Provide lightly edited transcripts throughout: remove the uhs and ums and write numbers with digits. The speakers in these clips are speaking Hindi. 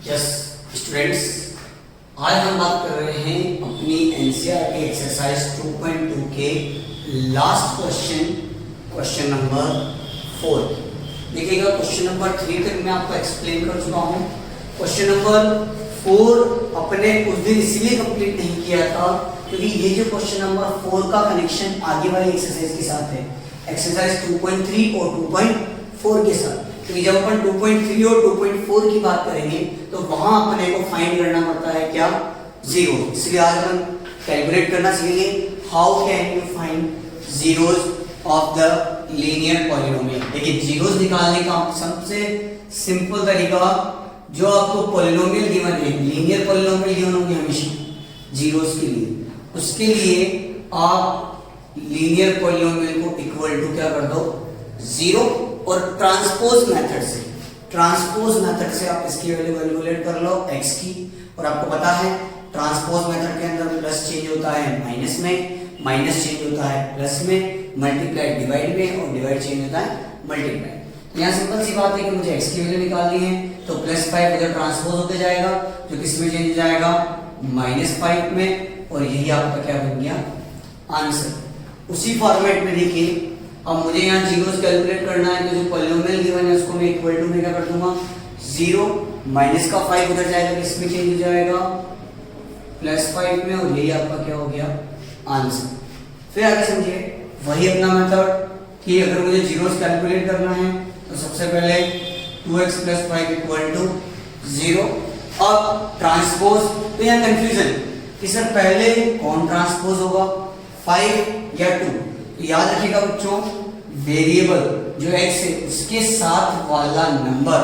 यस स्टूडेंट्स, आज हम बात कर रहे हैं अपनी एनसीईआरटी एक्सरसाइज 2.2 के लास्ट क्वेश्चन नंबर 4। देखिएगा, क्वेश्चन नंबर 3 तक मैं आपको एक्सप्लेन कर चुका हूँ। क्वेश्चन नंबर 4 अपने उस दिन इसलिए कंप्लीट नहीं किया था क्योंकि ये जो क्वेश्चन नंबर 4 का कनेक्शन आगे वाली एक्सरसाइज के साथ है, एक्सरसाइज 2.3 और 2.4 के साथ। क्योंकि जब अपन 2.3 और 2.4 की बात करेंगे तो वहां अपने को फाइंड करना पड़ता है क्या, जीरो। इसलिए आज अपन कैलकुलेट करना सीखेंगे how can you find zeros of the linear polynomial. देखिए, जीरोस निकालने का सबसे सिंपल तरीका, जो आपको पॉलिनोमियल गिवन है, लीनियर पॉलिनोमियल गिवन होंगे हमेशा जीरोस के लिए, उसके लिए आप लीनियर पॉलिनोमियल को इक्वल टू क्या कर दो, जीरो। और ट्रांसपोज मेथड से आप इसकी वैल्यू कैलकुलेट कर लो x की। और आपको पता है ट्रांसपोज मेथड के अंदर प्लस चेंज होता है माइनस में, माइनस चेंज होता है प्लस में, मल्टीप्लाई डिवाइड में, और डिवाइड चेंज होता है मल्टीप्लाई। यहाँ सिंपल सी बात है कि मुझे x की वैल्यू निकालनी है, तो +5 उधर ट्रांसपोज होते जाएगा, जो किस में चेंज हो जाएगा, -5 में, और यही आपका क्या बन गया, आंसर। उसी फॉर्मेट में देखिए, अब मुझे यहाँ जीरोस कैलकुलेट करना है, तो जो पॉलिनोमियल गिवन है उसको मैं इक्वल टू में क्या कर दूंगा, 0, माइनस का 5 उधर जाएगा, किसमें चेंज हो जाएगा, +5 में, और यही आपका क्या हो गया, आंसर। फिर आगे समझिए, वही अपना मेथड कि अगर मुझे जीरोस कैलकुलेट करना है तो सबसे पहले 2x + 5 = 0। अब ट्रांसपोज, तो यहाँ कंफ्यूजन कि सर पहले कौन ट्रांसपोज होगा, 5 या 2। तो याद रखिएगा बच्चों, वेरिएबल जो x है उसके साथ वाला नंबर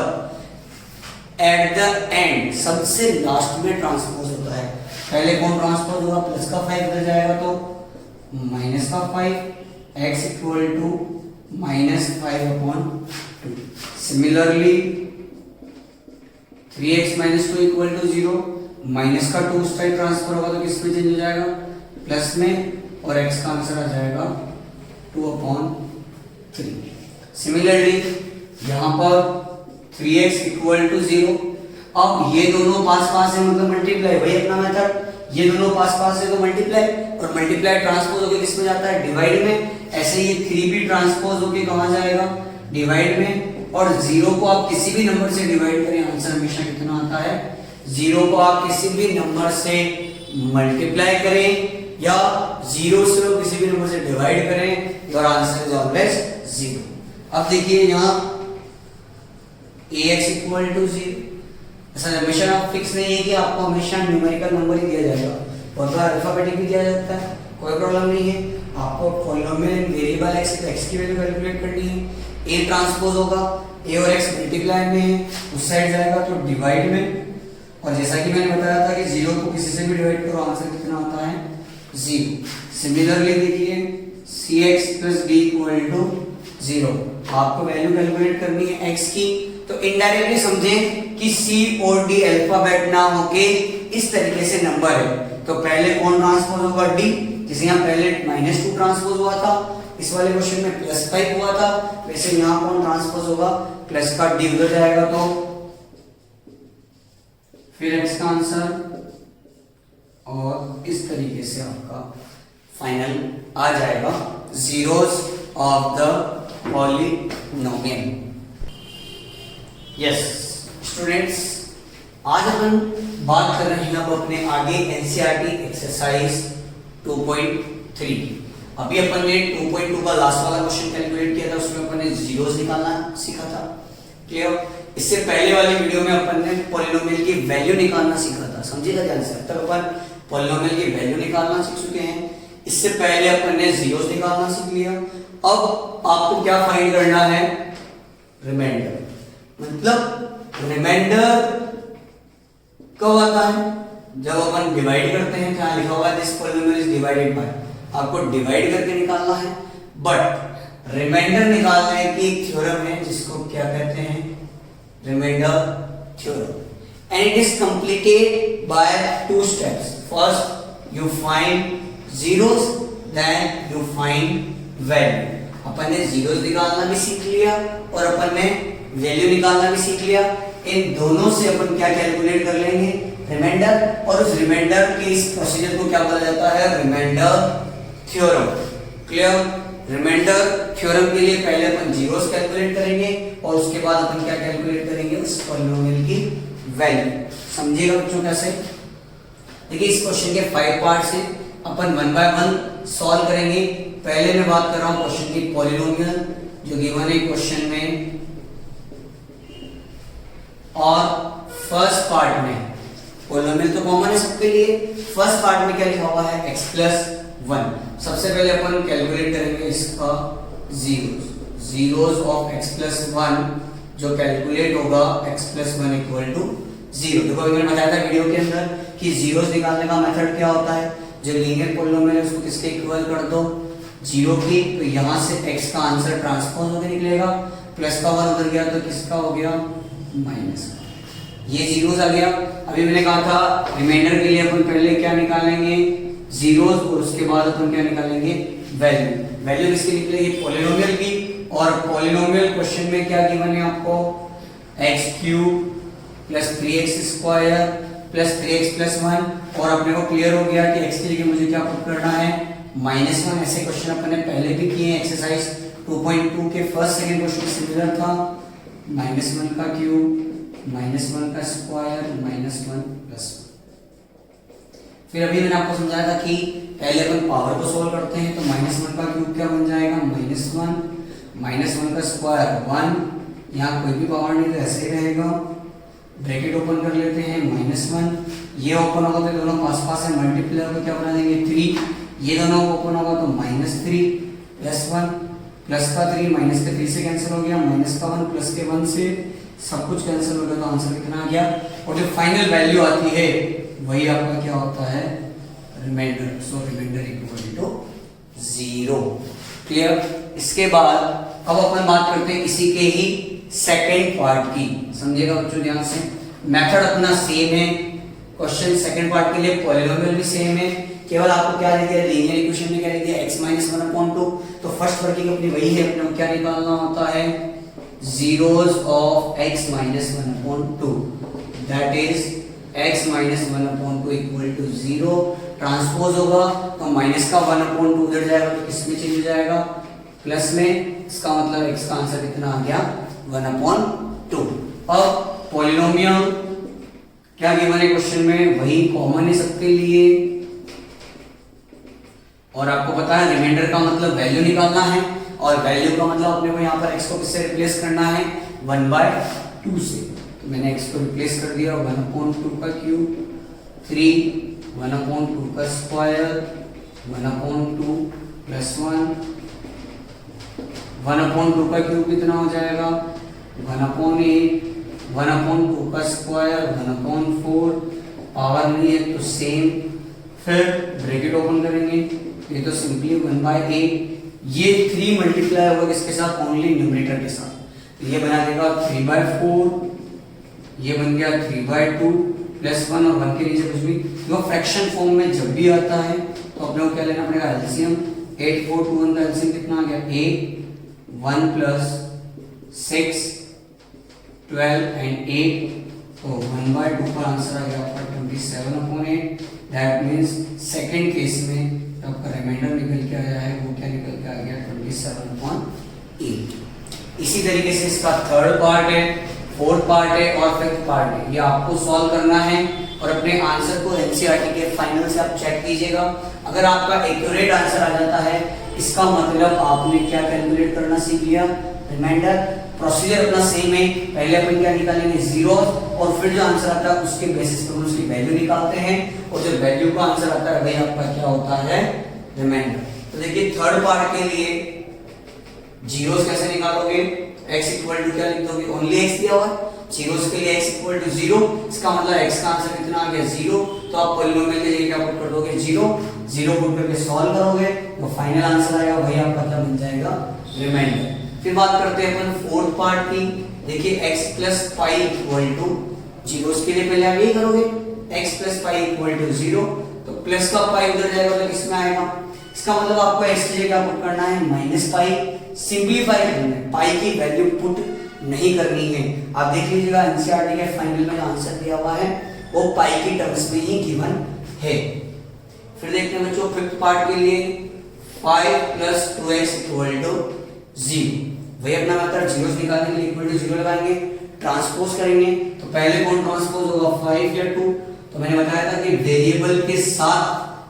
एट द एंड सबसे लास्ट में ट्रांसपोज होता है। पहले कौन ट्रांसपोज होगा, प्लस का 5 उधर जाएगा तो माइनस का 5, x = -5/2। सिमिलरली 3x - 2 = 0, माइनस का 2 उस साइड ट्रांसफर होगा तो किस में चेंज हो जाएगा, प्लस में, और x का आंसर आ जाएगा 2/3। सिमिलरली यहाँ पर 3x = 0। अब ये दोनों पास है, मतलब मल्टीप्लाई, वही अपना मेथड, ये दोनों पास है तो मल्टीप्लाई, और मल्टीप्लाई ट्रांसपोज होकर किस में जाता है, डिवाइड में। ऐसे ये 3 भी ट्रांसपोज होकर कहाँ जाएगा, डिवाइड में। और 0 को आप किसी भी नंबर से डिवाइड करें, आंसर हमेशा कितना आता है, 0 को आप किसी भी नंबर से मल्टीप्लाई करें या 0 से किसी भी नंबर से डिवाइड करें, योर आंसर इज ऑलवेज 0। अब देखिए यहाँ ax = 0। ऐसा हमेशा फिक्स नहीं है कि आपको हमेशा न्यूमेरिकल नंबर ही दिया जाएगा, और तो अल्फाबेटिक भी दिया जाता है, कोई प्रॉब्लम नहीं है। आपको पॉलिनोमियल वेरिएबल x की वैल्यू कैलकुलेट करनी है, a ट्रांसपोज होगा, a और x मल्टीप्लाई में है, उस साइड जाएगा तो डिवाइड में। और जैसा कि मैंने बताया था कि 0 को किसी से भी डिवाइड करो, आंसर कितना आता है, 0। सिमिलरली देखिए cx + d = 0। आपको वैल्यू कैलकुलेट करनी है x की, तो इनडायरेक्टली समझें कि c और d अल्फाबेट ना होके इस तरीके से नंबर है, तो पहले कौन ट्रांसपोज होगा, d। जैसे यहाँ पहले -2 ट्रांसपोज हुआ था, इस वाले क्वेश्चन में +5 हुआ था, वैसे यहाँ कौन ट्रांसपोज होगा, प्लस का d उधर जाएगा, तो फिर x का आंसर, और इस तरीके से आपका फाइनल आ जाएगा zeros of the polynomial. Yes students, आज अपन बात कर रहे हैं अब अपने आगे एनसीईआरटी एक्सरसाइज 2.3। अभी अपन ने 2.2 का लास्ट वाला क्वेश्चन कैलकुलेट किया था, उसमें अपन ने जीरोस निकालना सीखा था, क्लियर। इससे पहले वाली वीडियो में अपन ने पॉलिनोमियल की वैल्यू निकालना सीखा था, समझिएगा ध्यान से। तब अपन पॉलिनोमियल की वैल्यू निकालना सीख चुके हैं, इससे पहले अपन ने जीरोस निकालना सीख लिया। अब आपको क्या फाइंड करना है, रिमाइंडर। मतलब रिमाइंडर कब आता है, जब अपन डिवाइड करते हैं, क्या लिखा हुआ है, this polynomial is divided by, आपको डिवाइड करके निकालना है। बट रिमाइंडर निकालने की एक थ्योरम है जिसको क्या कहते हैं, remainder theorem, and it is completed by 2 steps. First you find zeros, then you find value. अपन ने जीरोस निकालना भी सीख लिया और अपन ने वैल्यू निकालना भी सीख लिया। इन दोनों से अपन क्या कैलकुलेट कर लेंगे, रिमाइंडर, और उस रिमाइंडर के इस प्रोसीजर को क्या बोला जाता है, reminder theorem. Clear? Reminder theorem के लिए पहले अपन जीरोस कैलकुलेट करेंगे और उसके बाद अपन क्या कैलकुलेट करेंगे, उस पॉलिनोमियल की वैल्यू। समझिएगा बच्चों कैसे? देखिए इस क्वेश्चन के 5 पार्ट्स हैं, अपन 1 बाय 1 सॉल्व करेंगे। पहले मैं बात कर रहा हूं क्वेश्चन की पॉलिनोमियल जो गिवन है क्वेश्चन में, और फर्स्ट पार्ट में पॉलिनोमियल तो कॉमन है सबके लिए। फर्स्ट पार्ट में क्या लिखा हुआ है, x प्लस 1। सबसे पहले अपन कैलकुलेट करेंगे इसका जीरोस ऑफ x प्लस 1, जो कैलकुलेट होगा x प्लस 1 इक्वल टू 0। देखो अभी मैंने बताया था वीडियो के अंदर कि जीरोस निकालने का मेथड क्या होता है, जो लीनियर पॉलिनोमियल है उसको किसके इक्वल कर दो, 0 की, तो यहां से x का आंसर ट्रांसपोज होकर निकलेगा, प्लस का 1 उधर गया तो किसका हो गया, माइनस का। ये जीरोस आ गया। अभी मैंने कहा था रिमाइंडर के लिए अपन पहले क्या निकालेंगे, जीरोस, और उसके बाद अपन क्या निकालेंगे, वैल्यू। वैल्यू किसकी निकलेगी, पॉलिनोमियल की। और पॉलिनोमियल क्वेश्चन में क्या गिवन है आपको, x³ plus 3x square plus 3x plus 1, और अपने को क्लियर हो गया कि x के लिए मुझे क्या पुट करना है, -1। ऐसे क्वेश्चन अपन ने पहले भी किए हैं, एक्सरसाइज 2.2 के फर्स्ट सेकंड क्वेश्चन सिमिलर था। -1 का क्यूब, -1 का स्क्वायर, -1 प्लस 1। फिर अभी मैंने आपको समझाया था कि पहले अपन पावर को सोल्व करते हैं, तो -1 का क्यूब क्या बन जाएगा, -1, -1 का स्क्वायर 1, यहाँ कोई भी पावर नहीं तो ऐसे ही रहेगा। ब्रैकेट ओपन कर लेते हैं, -1, ये ओपन होगा तो दोनों पास पास है, मल्टीप्लाई को क्या बना देंगे 3, ये दोनों ओपन होगा तो -3 प्लस 1, प्लस का 3 माइनस के 3 से कैंसिल हो गया, माइनस का 1 प्लस के 1 से सब कुछ कैंसिल हो गया, तो आंसर कितना आ गया। और जो फाइनल वैल्यू आती है वही आपका क्या होता है, reminder. So reminder equal to 0। Clear? इसके बाद अब अपन बात करते हैं इसी के ही सेकेंड पार्ट की। समझिएगा बच्चों ध्यान से, मेथड अपना सेम है, क्वेश्चन सेकेंड पार्ट के लिए पॉलिनोमियल भी सेम है, केवल आपको क्या लिख दिया, लीनियर इक्वेशन में क्या लिख दिया, x - 1/2। तो फर्स्ट वर्किंग अपनी वही है, अपने को क्या निकालना होता है, zeros of x - 1/2, that is x - 1/2 equal to 0। Transpose होगा तो माइनस का 1/2 उधर जाएगा तो किसमें चेंज हो जाएगा, प्लस में। इसका मतलब x का आंसर कितना आ गया, 1/2। अब पॉलिनोमियल क्या गिवन है क्वेश्चन में, वही कॉमन है सबके लिए, और आपको पता है रिमाइंडर का मतलब वैल्यू निकालना है, और वैल्यू का मतलब अपने को यहाँ पर x को किससे रिप्लेस करना है, 1/2 से। तो मैंने x को रिप्लेस कर दिया, 1/2 का क्यूब, 3, 1/2 का स्क्वायर, 1/2 प्लस 1, 1/2 का क्यूब कितना हो जाएगा, 1/8, 1/2 का स्क्वायर, 1/4, पावर नहीं है तो सेम। फिर ब्रैकेट ओपन करेंगे, ये तो सिंपली 1/8, ये 3 मल्टीप्लाई होगा किसके साथ, ओनली न्यूमरेटर के साथ, तो ये बना देगा 3/4, ये बन गया 3/2 प्लस 1, और 1 के नीचे कुछ भी। वो फ्रैक्शन फॉर्म में जब भी आता है तो अपने को क्या लेना पड़ेगा, एलसीएम। 8, 4, 2, 1 का एलसीएम कितना आ गया, 8, 1 प्लस 6, 12 एंड 8, तो 1/2 का आंसर आ गया आपका 27/8। दैट मीन्स सेकेंड केस में आपका रिमाइंडर निकल के आया है, वो क्या निकल के आ गया, 27/8। इसी तरीके से इसका थर्ड पार्ट है, फोर्थ पार्ट है और फिफ्थ पार्ट है, ये आपको सॉल्व करना है, और अपने आंसर को एनसीईआरटी के फाइनल से आप चेक कीजिएगा। अगर आपका एक्यूरेट आंसर आ जाता है, इसका मतलब आपने क्या कैलकुलेट करना सीख लिया, रिमाइंडर। प्रोसीजर अपना सेम है, पहले अपन क्या निकालेंगे, जीरो, और फिर जो आंसर आता है उसके बेसिस पर उसकी वैल्यू निकालते हैं, और जो वैल्यू का आंसर आता है वही आपका क्या होता है, रिमाइंडर। तो देखिए थर्ड पार्ट के लिए जीरोस कैसे निकालोगे, x इक्वल टू क्या लिख दोगे, ओनली x दिया हुआ है, जीरोस के लिए x इक्वल टू 0, इसका मतलब x का आंसर कितना आ गया, 0। तो आप पॉलिनोमियल के लिए क्या पुट कर दोगे, 0 पुट करके सॉल्व करोगे तो फाइनल आंसर आएगा, वही आपका क्या बन जाएगा, रिमाइंडर। फिर बात करते हैं अपन फोर्थ पार्ट की। देखिए x plus pi equal to, zeros के लिए पहले आप यही करोगे, x plus pi equal to 0, तो प्लस का पाई उधर जाएगा तो किसमें आएगा, इसका मतलब आपको x के लिए क्या पुट करना है, माइनस पाई। सिंपलीफाई करना है, पाई की वैल्यू पुट नहीं करनी है। आप देख लीजिएगा एनसीईआरटी के फाइनल में आंसर दिया हुआ है वो पाई की टर्म्स में ही गिवन है। फिर देखते हैं बच्चों फिफ्थ पार्ट के लिए 5 + 2x = 0। वही अपना मेथड जीरोस निकालने के लिए इक्वल टू 0 लगाएंगे, ट्रांसपोज करेंगे। तो पहले कौन ट्रांसपोज होगा 5 या 2? तो मैंने बताया था कि वेरिएबल के साथ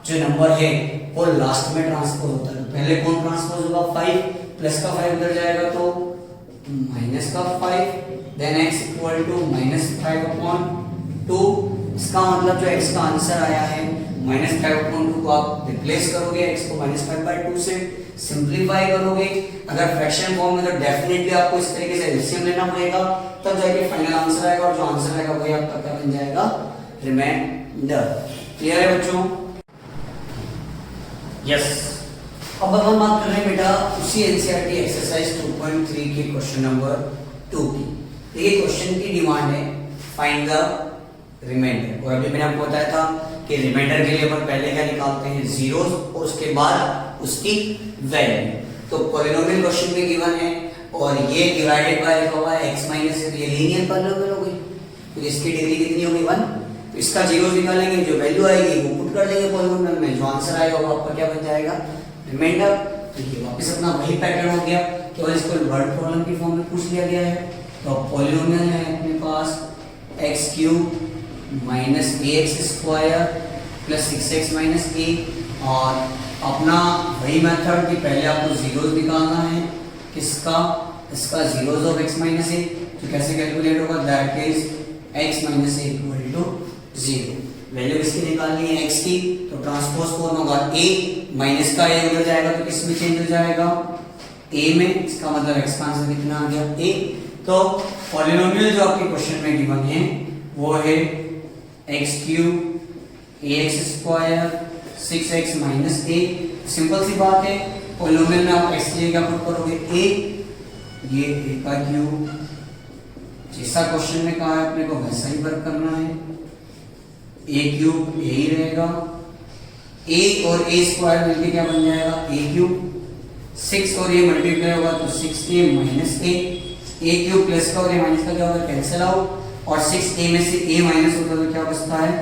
जो नंबर है वो लास्ट में ट्रांसपोज होता है। तो पहले कौन ट्रांसपोज होगा 5, प्लस का 5 उधर जाएगा तो माइनस का 5, देन x = -5/2। इसका मतलब जो x का आंसर आया है -5/2 को आप रिप्लेस करोगे, x को -5/2 से सिंपलीफाई करोगे। अगर फ्रैक्शन फॉर्म में तो डेफिनेटली आपको इस तरीके से एलसीएम लेना पड़ेगा, तब जाके फाइनल आंसर आएगा, और जो आंसर आएगा वही आपका क्या बन जाएगा रिमाइंडर। क्लियर है बच्चों? यस। अब हम बात कर रहे हैं बेटा उसी एनसीईआरटी एक्सरसाइज 2.3 के क्वेश्चन नंबर 2 की। देखिए क्वेश्चन की डिमांड है फाइंड द रिमाइंडर, और अभी मैंने आपको बताया था कि रिमाइंडर के लिए अपन पहले क्या निकालते हैं जीरोस, और उसके बाद उसकी वैल्यू। तो पॉलिनोमियल क्वेश्चन में गिवन है और ये डिवाइडेड बाय लिखा हुआ है x - है, तो ये लीनियर पॉलिनोमियल हो गई। तो इसकी डिग्री कितनी होगी 1। तो इसका जीरोस निकालेंगे, जो वैल्यू आएगी वो पुट कर देंगे पॉलिनोमियल में, जो आंसर आएगा वो आपका क्या बन जाएगा रिमाइंडर। तो ये वापस अपना वही पैटर्न हो गया, केवल इसको वर्ड प्रॉब्लम की फॉर्म में पूछ लिया गया है। तो पॉलिनोमियल है अपने पास x³ - ax² + 6x - a, और अपना वही मेथड कि पहले आपको जीरोस निकालना है किसका, इसका जीरोस ऑफ x - a। तो कैसे कैलकुलेट होगा, that is x - a = 0। Value किसकी निकालनी है x की, तो ट्रांसपोज कौन होगा a, माइनस का a उधर जाएगा तो किस में चेंज हो जाएगा a में। इसका मतलब x का आंसर कितना आ गया a। तो पॉलिनोमियल जो आपके क्वेश्चन में गिवन है वो है x³ ax² 6x - a। Simple सी बात है, पॉलिनोमियल में आप x के लिए क्या पुट करोगे a, ये a का क्यूब, जैसा क्वेश्चन में कहा है अपने को वैसा ही वर्क करना है। a³ a ही रहेगा, a और a² मिलके क्या बन जाएगा a³। 6 और ये मल्टीप्लाई होगा तो 6a - a³ प्लस का और a माइनस का क्या होगा कैंसिल आउट, और 6a में से a माइनस होता है तो क्या बचता है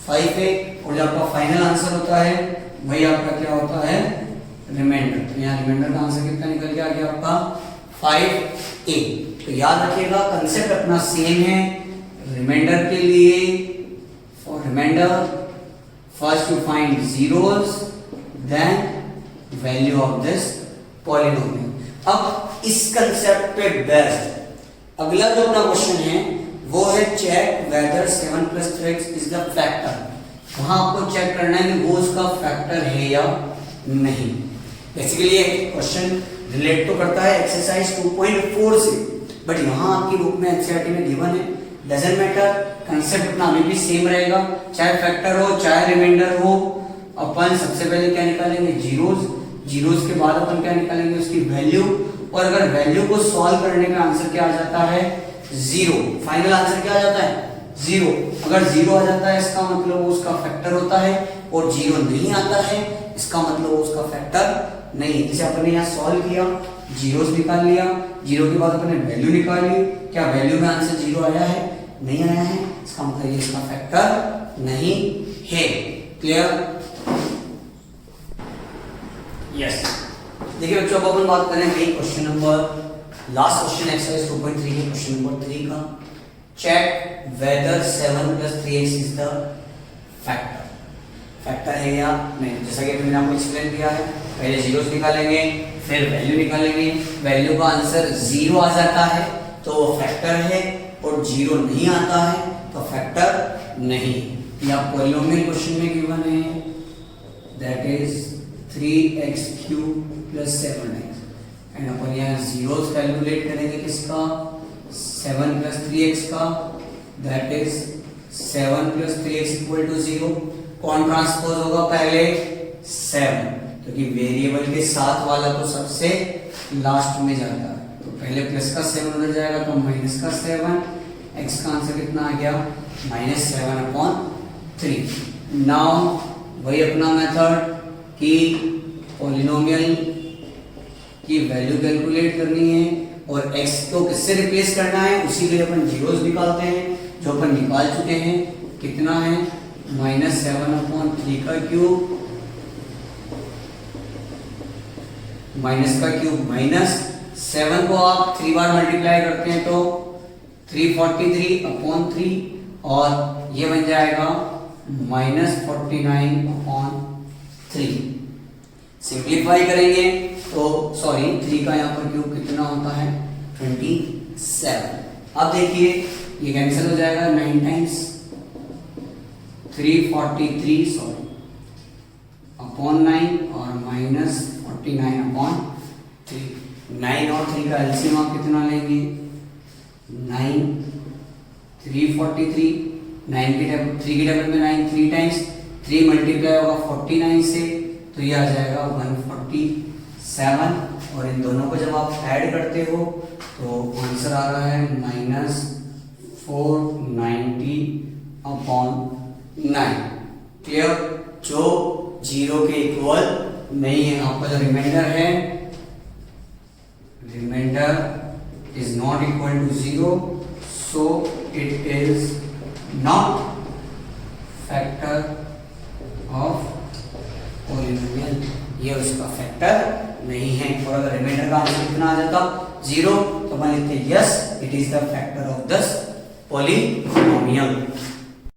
5a, और जो आपका फाइनल आंसर होता है वही आपका क्या होता है रिमाइंडर। तो यहाँ रिमाइंडर का आंसर कितना निकल के आ गया आपका 5a। तो याद रखिएगा कंसेप्ट अपना सेम है। रिमाइंडर के लिए for reminder first to find zeros, then value of this polynomial. अब इस कंसेप्ट पे बेस्ड अगला जो अपना क्वेश्चन है वो है check whether 7 + 3x is the factor. वहां आपको चेक करना है कि वो उसका फैक्टर है या नहीं। बेसिकली ये क्वेश्चन रिलेट तो करता है एक्सरसाइज 2.4 से, बट यहाँ आपकी बुक में एनसीईआरटी में गिवन है, डजंट मैटर, कंसेप्ट अपना अभी भी सेम रहेगा, चाहे फैक्टर हो चाहे रिमाइंडर हो। अपन सबसे पहले क्या निकालेंगे जीरोस, जीरोस के बाद अपन क्या निकालेंगे उसकी वैल्यू, और अगर वैल्यू को सॉल्व करने में आंसर क्या आ जाता है 0, फाइनल आंसर क्या आ जाता है 0। अगर 0 आ जाता है इसका मतलब वो उसका फैक्टर होता है, और 0 नहीं आता है इसका मतलब वो उसका फैक्टर नहीं। जैसे अपन ने यहाँ सॉल्व किया, जीरोस निकाल लिया, 0 के बाद अपन ने वैल्यू निकाल ली, क्या वैल्यू में आंसर 0 आया है नहीं आया है, इसका मतलब ये इसका फैक्टर नहीं है। क्लियर? यस। देखिए बच्चों अब अपन बात करें वही question number last question exercise 2.3 के क्वेश्चन नंबर 3 का। Check whether 7 + 3x is the factor. Factor है या नहीं, जैसा कि मैंने आपको एक्सप्लेन किया है, पहले जीरोस निकालेंगे फिर वैल्यू निकालेंगे, वैल्यू का आंसर 0 आ जाता है तो वो फैक्टर है, और 0 नहीं आता है तो फैक्टर नहीं। या पॉलिनोमियल क्वेश्चन में गिवन है that is 3x³ + 7x, and अपन यहाँ जीरोस कैलकुलेट करेंगे किसका 7 + 3x का, दैट इज 7 + 3x = 0। कौन ट्रांसपोज होगा पहले 7, क्योंकि वेरिएबल के साथ वाला तो सबसे लास्ट में जाता है, तो पहले प्लस का 7 उधर जाएगा तो माइनस का 7, x का आंसर कितना आ गया -7/3। नाउ वही अपना मेथड कि पॉलिनोमियल की वैल्यू कैलकुलेट करनी है, और x को किससे रिप्लेस करना है, उसी के लिए अपन जीरोस निकालते हैं, जो अपन निकाल चुके हैं। कितना है, -7/3 का क्यूब, माइनस का क्यूब माइनस 7 को आप 3 बार मल्टीप्लाई करते हैं तो 343/3 और ये बन जाएगा -49/3। सिंप्लीफाई करेंगे तो सॉरी 3 का यहाँ पर क्यूब कितना होता है 27। अब देखिए ये कैंसिल हो जाएगा 9 टाइम्स 343 अपॉन 9 और -49/3। 9 और 3 का एलसीएम आप कितना लेंगे 9, 343, 9 की टेबल 3 की टेबल में 9 3 टाइम्स 3 मल्टीप्लाई होगा 49 से तो ये आ जाएगा 147 और इन दोनों को जब आप ऐड करते हो तो आंसर आ रहा है -490/9। क्लियर, जो 0 के इक्वल नहीं है। आपका जो रिमाइंडर है, reminder is not equal to 0, so it is not factor of polynomial. ये उसका फैक्टर नहीं है। और अगर रिमाइंडर का आंसर कितना आ जाता 0 तो मान लेते yes it is the factor of this polynomial.